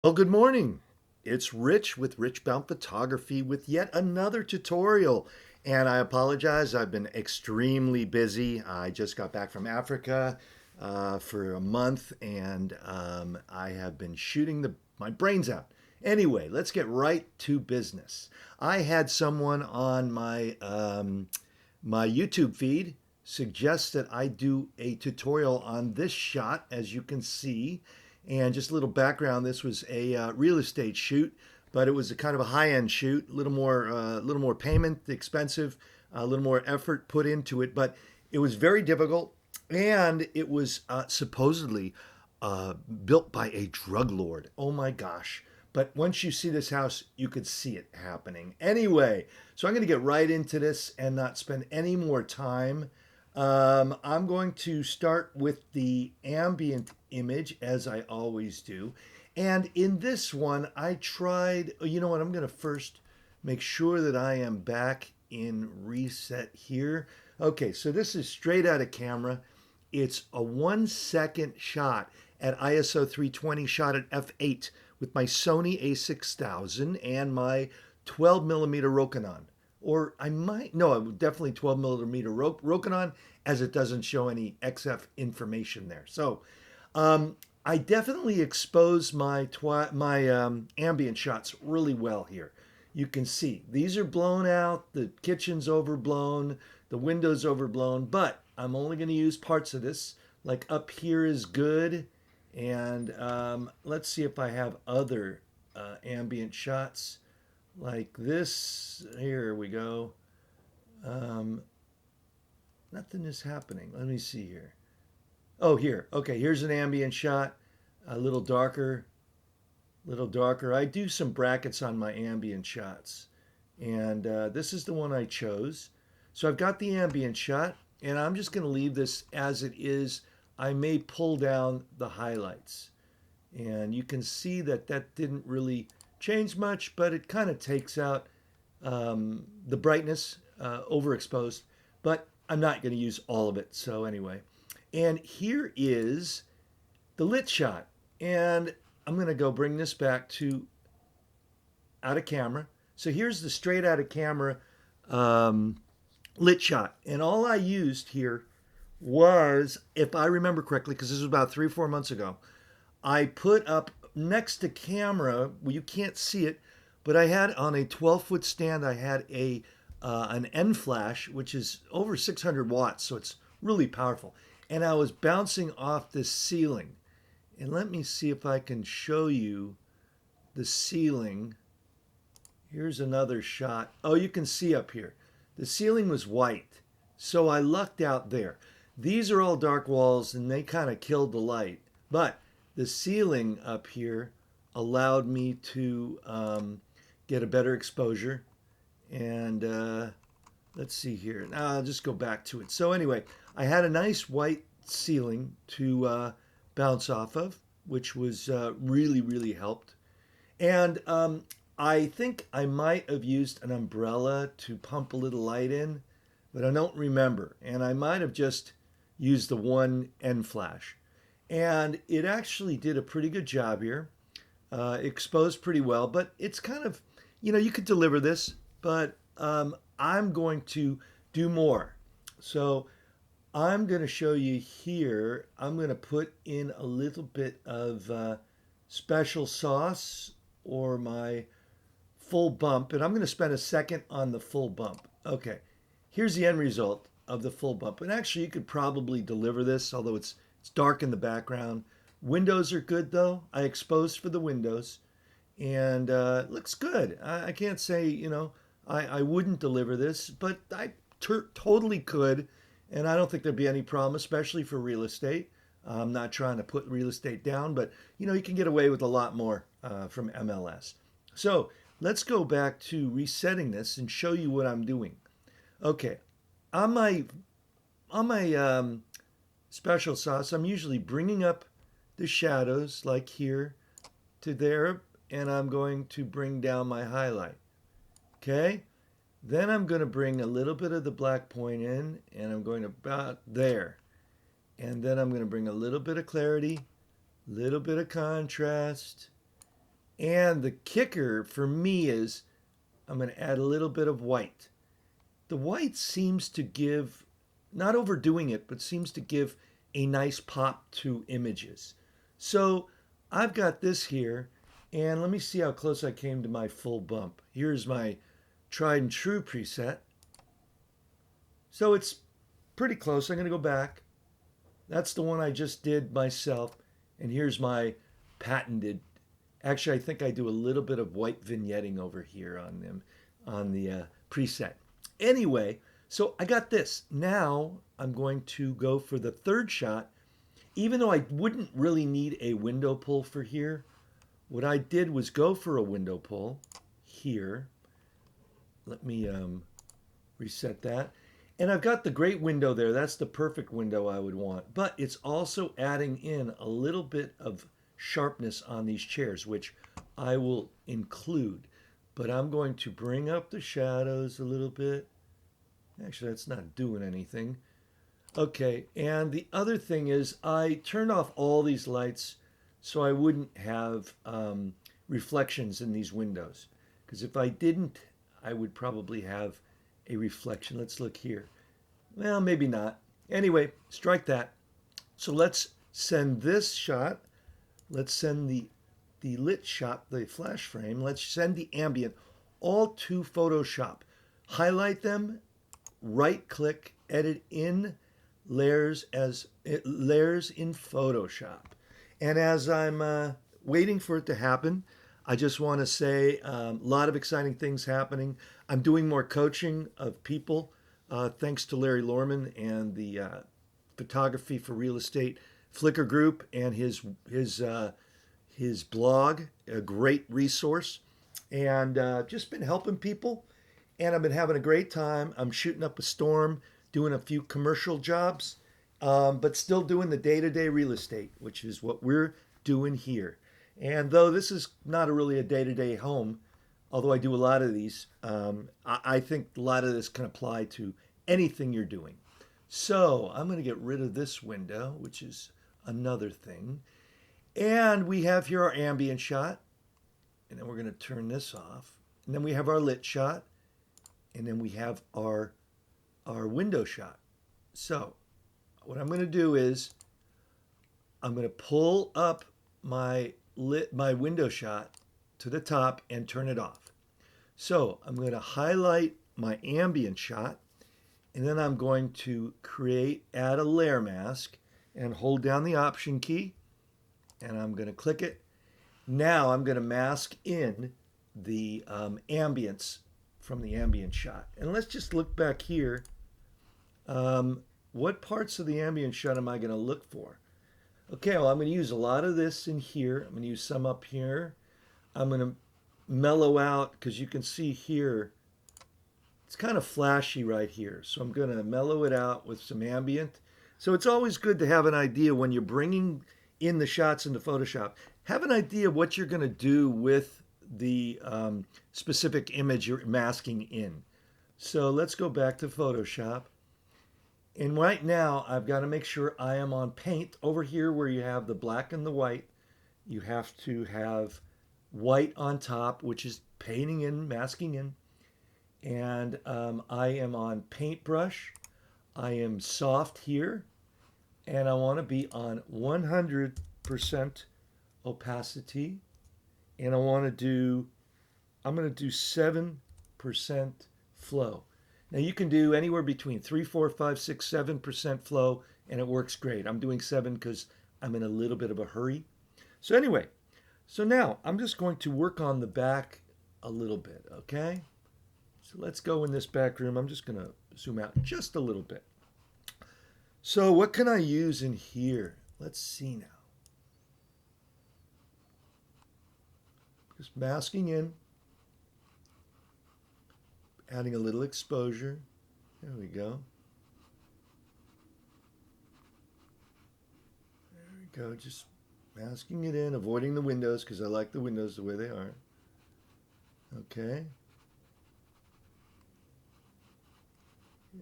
Well, good morning. It's Rich with Rich Baum Photography with yet another tutorial. And I apologize, I've been extremely busy. I just got back from Africa for a month and I have been shooting my brains out. Anyway, let's get right to business. I had someone on my YouTube feed suggest that I do a tutorial on this shot, as you can see. And just a little background: this was a real estate shoot, but it was a kind of a high-end shoot, a little more payment, expensive, a little more effort put into it. But it was very difficult, and it was supposedly built by a drug lord. Oh my gosh! But once you see this house, you could see it happening. Anyway, so I'm going to get right into this and not spend any more time. I'm going to start with the ambient image, as I always do. And in this one, I tried, you know what, I'm going to first make sure that I am back in reset here. Okay, so this is straight out of camera. It's a 1 second shot at ISO 320, shot at f8 with my Sony a6000 and my 12 millimeter Rokinon. Or I might, no, definitely 12 millimeter Rokinon, as it doesn't show any XF information there. So I definitely expose my ambient shots really well here. You can see these are blown out, the kitchen's overblown, the window's overblown, but I'm only going to use parts of this. Like up here is good. And let's see if I have other ambient shots like this. Here we go. Um, Nothing is happening. Let me see here. Oh, here. Okay, here's an ambient shot. A little darker, little darker. I do some brackets on my ambient shots. And this is the one I chose. So I've got the ambient shot, and I'm just going to leave this as it is. I may pull down the highlights. And you can see that didn't really change much, but it kind of takes out the brightness, overexposed. But I'm not going to use all of it. So anyway, and here is the lit shot. And I'm going to go bring this back to out of camera. So here's the straight out of camera um, lit shot. And all I used here was, if I remember correctly, because this was about 3 or 4 months ago, I put up next to camera, well, you can't see it, but I had on a 12-foot stand, I had an N flash, which is over 600 watts, so it's really powerful. And I was bouncing off the ceiling. And let me see if I can show you the ceiling. Here's another shot. Oh, you can see up here. The ceiling was white, so I lucked out there. These are all dark walls, and they kind of killed the light. But the ceiling up here allowed me to get a better exposure. And let's see here. Now I'll just go back to it. So anyway, I had a nice white ceiling to bounce off of, which was really, really helped. And I think I might have used an umbrella to pump a little light in, but I don't remember. And I might have just used the one N flash. And it actually did a pretty good job here. Exposed pretty well, but it's kind of, you could deliver this, but I'm going to do more. So I'm going to show you here. I'm going to put in a little bit of special sauce or my full bump, and I'm going to spend a second on the full bump. Okay, here's the end result of the full bump. And actually, you could probably deliver this, although it's dark in the background. Windows are good though. I exposed for the windows, and it looks good. I can't say, I wouldn't deliver this, but I totally could, and I don't think there'd be any problem, especially for real estate. I'm not trying to put real estate down, but you can get away with a lot more from MLS. So let's go back to resetting this and show you what I'm doing. Okay, on my special sauce, I'm usually bringing up the shadows like here to there, and I'm going to bring down my highlight. Okay, then I'm going to bring a little bit of the black point in, and I'm going about there. And then I'm going to bring a little bit of clarity, little bit of contrast, And the kicker for me is I'm going to add a little bit of white. The white seems to give, not overdoing it, but seems to give a nice pop to images. So I've got this here, and let me see how close I came to my full bump. Here's my tried and true preset. So it's pretty close. I'm going to go back. That's the one I just did myself. And here's my patented. Actually, I think I do a little bit of white vignetting over here on them, on the preset. Anyway, so I got this. Now I'm going to go for the third shot. Even though I wouldn't really need a window pull for here, what I did was go for a window pull here. Let me reset that. And I've got the great window there. That's the perfect window I would want. But it's also adding in a little bit of sharpness on these chairs, which I will include. But I'm going to bring up the shadows a little bit. Actually, that's not doing anything. Okay, and the other thing is I turned off all these lights so I wouldn't have reflections in these windows. Because if I didn't, I would probably have a reflection. Let's look here. Well, maybe not. Anyway, strike that. So let's send this shot. Let's send the lit shot, the flash frame. Let's send the ambient all to Photoshop. Highlight them, right click, edit in layers in Photoshop. And as I'm waiting for it to happen, I just want to say a lot of exciting things happening. I'm doing more coaching of people thanks to Larry Lorman and the Photography for Real Estate Flickr group and his blog, a great resource. And just been helping people. And I've been having a great time. I'm shooting up a storm, doing a few commercial jobs, but still doing the day-to-day real estate, which is what we're doing here. And though this is not really a day-to-day home, although I do a lot of these, I think a lot of this can apply to anything you're doing. So I'm going to get rid of this window, which is another thing. And we have here our ambient shot. And then we're going to turn this off. And then we have our lit shot. And then we have our window shot. So what I'm going to do is I'm going to pull up my window shot to the top and turn it off. So I'm going to highlight my ambient shot, and then I'm going to add a layer mask and hold down the option key, and I'm going to click it. Now I'm going to mask in the ambience from the ambient shot. And let's just look back here. What parts of the ambient shot am I going to look for? Okay, well, I'm going to use a lot of this in here. I'm going to use some up here. I'm going to mellow out, because you can see here, it's kind of flashy right here. So I'm going to mellow it out with some ambient. So it's always good to have an idea when you're bringing in the shots into Photoshop. Have an idea what you're going to do with the specific image you're masking in. So let's go back to Photoshop. And right now, I've got to make sure I am on paint. Over here where you have the black and the white, you have to have white on top, which is painting in, masking in. And I am on paintbrush. I am soft here. And I want to be on 100% opacity. And I'm going to do 7% flow. Now you can do anywhere between 3, 4, 5, 6, 7% flow, and it works great. I'm doing 7 because I'm in a little bit of a hurry. So anyway, so now I'm just going to work on the back a little bit, okay? So let's go in this back room. I'm just going to zoom out just a little bit. So what can I use in here? Let's see now. Just masking in. Adding a little exposure. There we go. There we go. Just masking it in, avoiding the windows because I like the windows the way they are. Okay.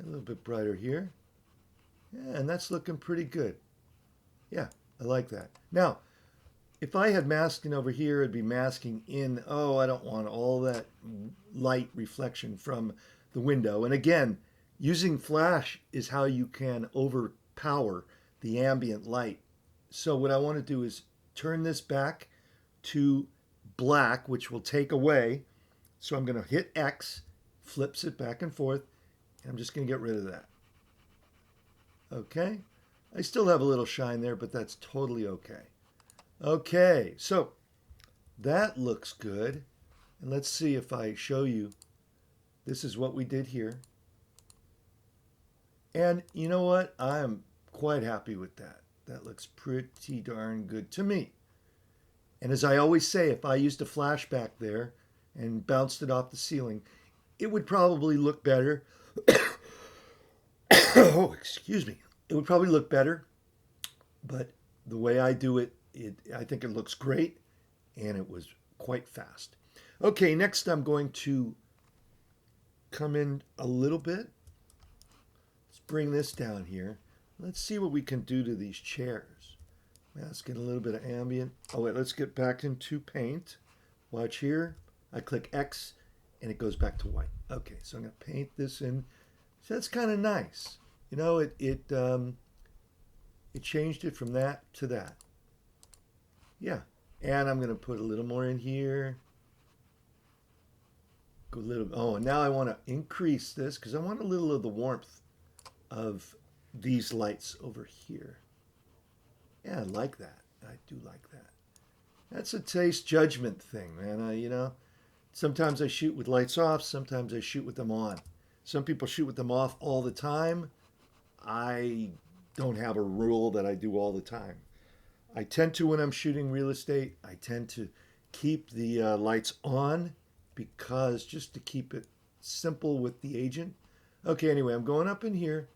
A little bit brighter here. Yeah, and that's looking pretty good. Yeah, I like that. Now, if I had masking over here, it'd be masking in. Oh, I don't want all that light reflection from the window. And again, using flash is how you can overpower the ambient light. So what I want to do is turn this back to black, which will take away. So I'm going to hit X, flips it back and forth, and I'm just going to get rid of that. Okay? I still have a little shine there, but that's totally okay. Okay, so that looks good. And let's see if I show you. This is what we did here. And you know what? I'm quite happy with that. That looks pretty darn good to me. And as I always say, if I used a flashback there and bounced it off the ceiling, it would probably look better. Oh, excuse me. It would probably look better, but the way I do it, I think it looks great, and it was quite fast. Okay, next I'm going to come in a little bit. Let's bring this down here. Let's see what we can do to these chairs. Let's get a little bit of ambient. Oh wait, let's get back into paint. Watch here. I click X, and it goes back to white. Okay, so I'm going to paint this in. So that's kind of nice. You know, it changed it from that to that. Yeah, and I'm going to put a little more in here. Go a little. Oh, and now I want to increase this because I want a little of the warmth of these lights over here. Yeah, I like that. I do like that. That's a taste judgment thing, man. You know, sometimes I shoot with lights off. Sometimes I shoot with them on. Some people shoot with them off all the time. I don't have a rule that I do all the time. I tend to, when I'm shooting real estate, I tend to keep the lights on because just to keep it simple with the agent. Okay, anyway, I'm going up in here,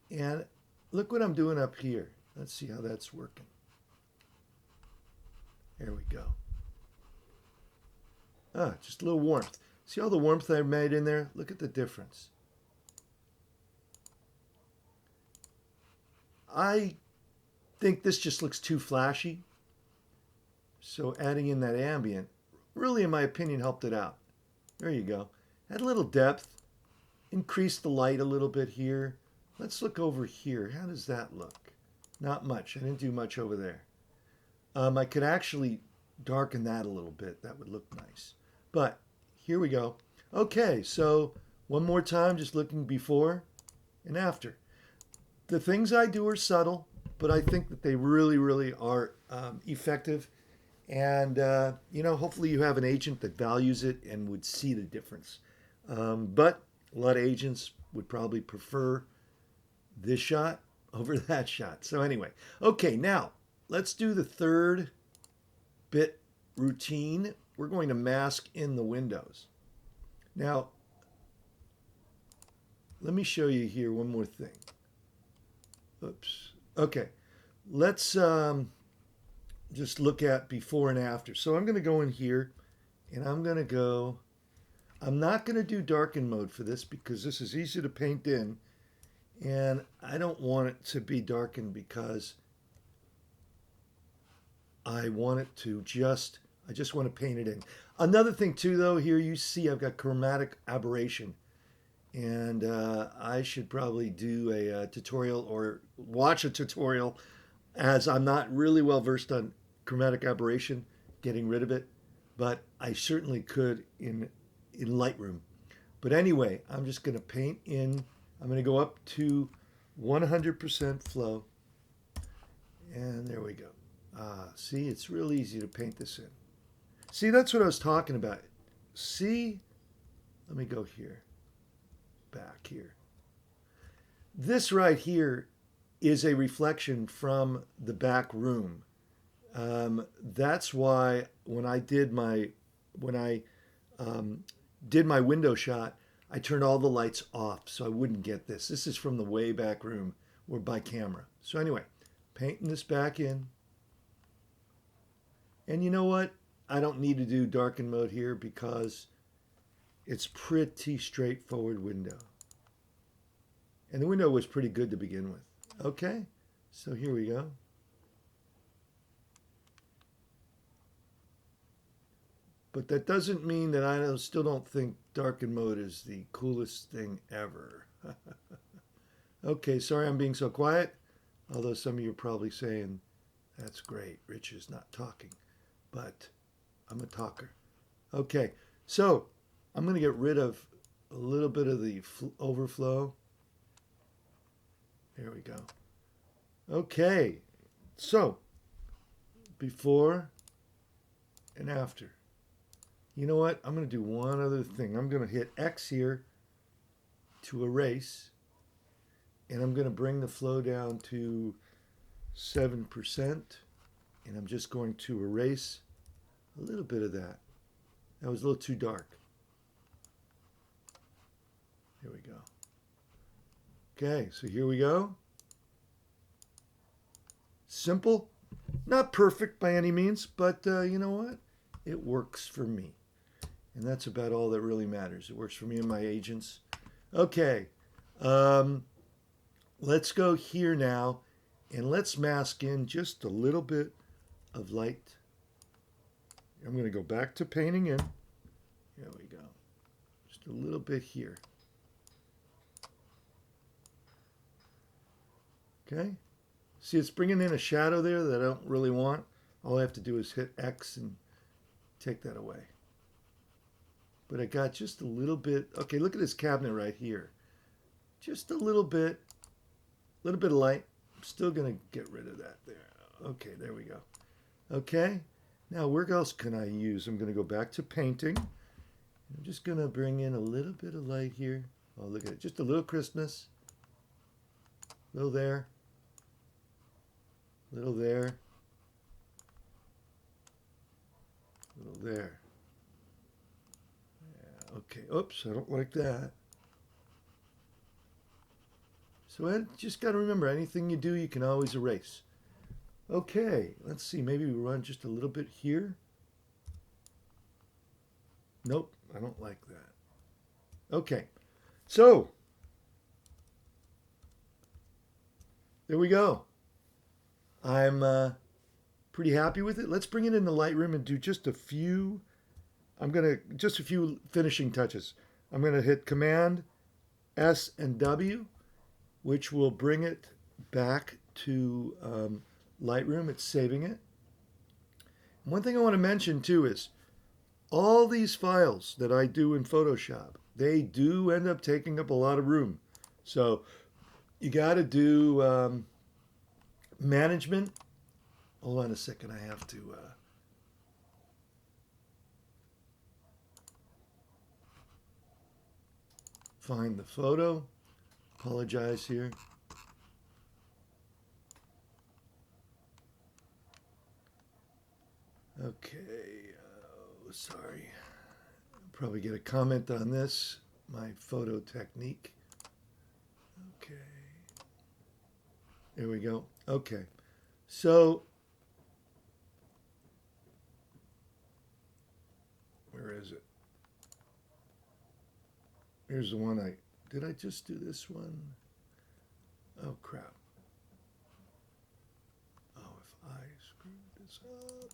and look what I'm doing up here. Let's see how that's working. There we go. Ah, just a little warmth. See all the warmth I made in there? Look at the difference. I think this just looks too flashy. So adding in that ambient really, in my opinion, helped it out. There you go. Add a little depth. Increase the light a little bit here. Let's look over here. How does that look? Not much. I didn't do much over there. I could actually darken that a little bit. That would look nice. But here we go. Okay, so one more time, just looking before and after. The things I do are subtle, but I think that they really, really are effective. And, you know, hopefully you have an agent that values it and would see the difference. But a lot of agents would probably prefer this shot over that shot. So anyway, okay, now let's do the third bit routine. We're going to mask in the windows. Now, let me show you here one more thing. Oops. Okay, let's just look at before and after. So I'm going to go in here, and I'm going to go. I'm not going to do darken mode for this because this is easy to paint in, and I don't want it to be darkened because I want it to just. I just want to paint it in. Another thing too, though, here you see I've got chromatic aberration. And I should probably do a tutorial or watch a tutorial, as I'm not really well versed on chromatic aberration, getting rid of it, but I certainly could in Lightroom. But anyway, I'm just going to paint in. I'm going to go up to 100% flow, and there we go. See, it's real easy to paint this in. See, that's what I was talking about. See, let me go here. Back here. This right here is a reflection from the back room. That's why when I did my window shot, I turned all the lights off so I wouldn't get this. This is from the way back room or by camera. So anyway, painting this back in. And you know what? I don't need to do darken mode here because it's pretty straightforward window. And the window was pretty good to begin with. Okay, so here we go. But that doesn't mean that still don't think darken mode is the coolest thing ever. Okay, sorry I'm being so quiet. Although some of you are probably saying, that's great, Rich is not talking. But I'm a talker. Okay, so I'm going to get rid of a little bit of the overflow. There we go. Okay, so before and after. You know what? I'm going to do one other thing. I'm going to hit X here to erase. And I'm going to bring the flow down to 7%. And I'm just going to erase a little bit of that. That was a little too dark. Here we go. Okay, so here we go. Simple. Not perfect by any means, but you know what? It works for me. And that's about all that really matters. It works for me and my agents. Okay. Let's go here now and let's mask in just a little bit of light. I'm going to go back to painting in. There we go. Just a little bit here. Okay. See, it's bringing in a shadow there that I don't really want. All I have to do is hit X and take that away. But I got just a little bit. Okay, look at this cabinet right here. Just a little bit of light. I'm still going to get rid of that there. Okay, there we go. Okay, now where else can I use? I'm going to go back to painting. I'm just going to bring in a little bit of light here. Oh, look at it. Just a little crispness. A little there. A little there. A little there. Yeah, okay. Oops, I don't like that. So I just got to remember, anything you do, you can always erase. Okay, let's see. Maybe we run just a little bit here. Nope, I don't like that. Okay, so there we go. I'm pretty happy with it. Let's bring it into Lightroom and do just a few. Just a few finishing touches. I'm gonna hit Command S and W, which will bring it back to Lightroom. It's saving it. One thing I want to mention too is all these files that I do in Photoshop, they do end up taking up a lot of room. So you got to do management. Hold on a second. I have to find the photo. Apologize here. Okay, sorry. I'll probably get a comment on this, my photo technique. Okay. There we go. Okay. So, where is it? Here's the one did I just do this one? Oh, crap. Oh, if I screwed this up.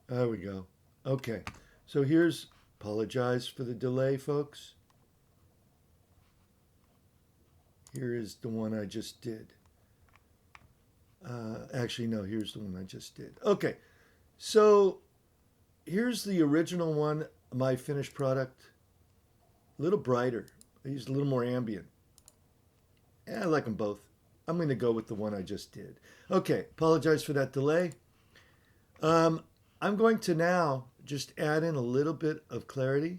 There we go. Okay. So apologize for the delay, folks. Here is the one I just did. Actually, no, here's the one I just did. Okay, so here's the original one, my finished product. A little brighter. I used a little more ambient. Yeah, I like them both. I'm going to go with the one I just did. Okay, apologize for that delay. I'm going to now just add in a little bit of clarity.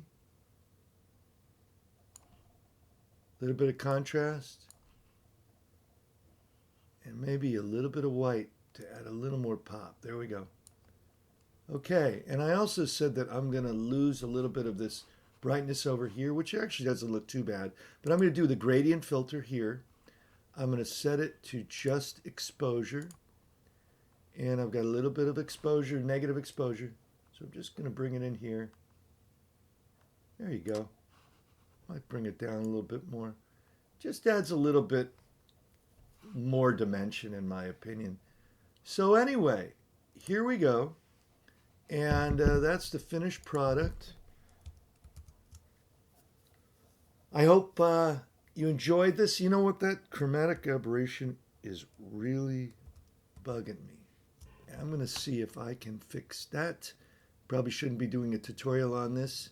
A little bit of contrast. And maybe a little bit of white to add a little more pop. There we go. Okay, and I also said that I'm going to lose a little bit of this brightness over here, which actually doesn't look too bad. But I'm going to do the gradient filter here. I'm going to set it to just exposure. And I've got a little bit of exposure, negative exposure. So I'm just going to bring it in here. There you go. Might bring it down a little bit more. Just adds a little bit more dimension, in my opinion. So, anyway, here we go. And that's the finished product. I hope you enjoyed this. You know what? That chromatic aberration is really bugging me. I'm going to see if I can fix that. Probably shouldn't be doing a tutorial on this.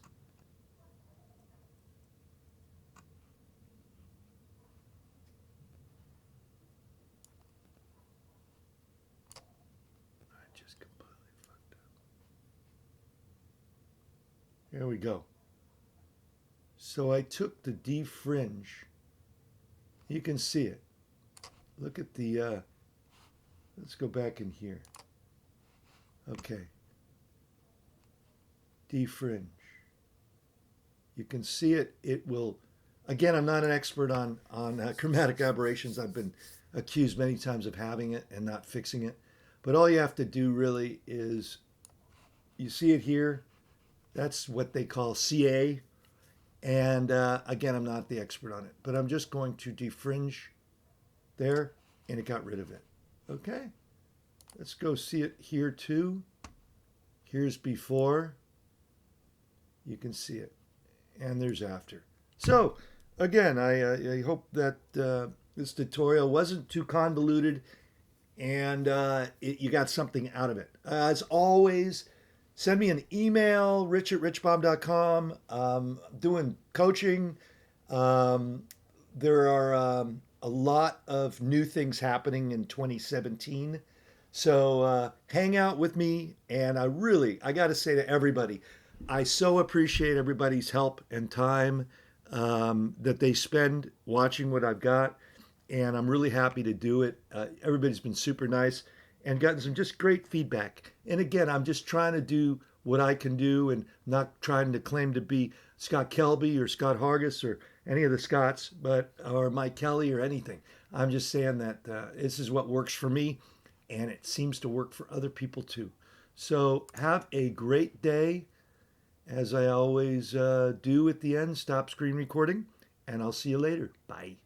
I just completely fucked up. Here we go. So I took the defringe. You can see it. Look at the, let's go back in here. Okay. Defringe. You can see it. It will, again, I'm not an expert on chromatic aberrations. I've been accused many times of having it and not fixing it. But all you have to do really is, you see it here. That's what they call CA. And again, I'm not the expert on it, but I'm just going to defringe there, and it got rid of it. Okay, let's go see it here too. Here's before. You can see it, and there's after. So again, I hope that this tutorial wasn't too convoluted, and you got something out of it. As always, send me an email, rich@richbaum.com. Doing coaching. There are a lot of new things happening in 2017. So hang out with me. And I got to say to everybody, I so appreciate everybody's help and time that they spend watching what I've got. And I'm really happy to do it. Everybody's been super nice and gotten some just great feedback. And again, I'm just trying to do what I can do and not trying to claim to be Scott Kelby or Scott Hargis or any of the Scotts, or Mike Kelly or anything. I'm just saying that this is what works for me, and it seems to work for other people too. So have a great day. As I always do at the end, stop screen recording, and I'll see you later. Bye.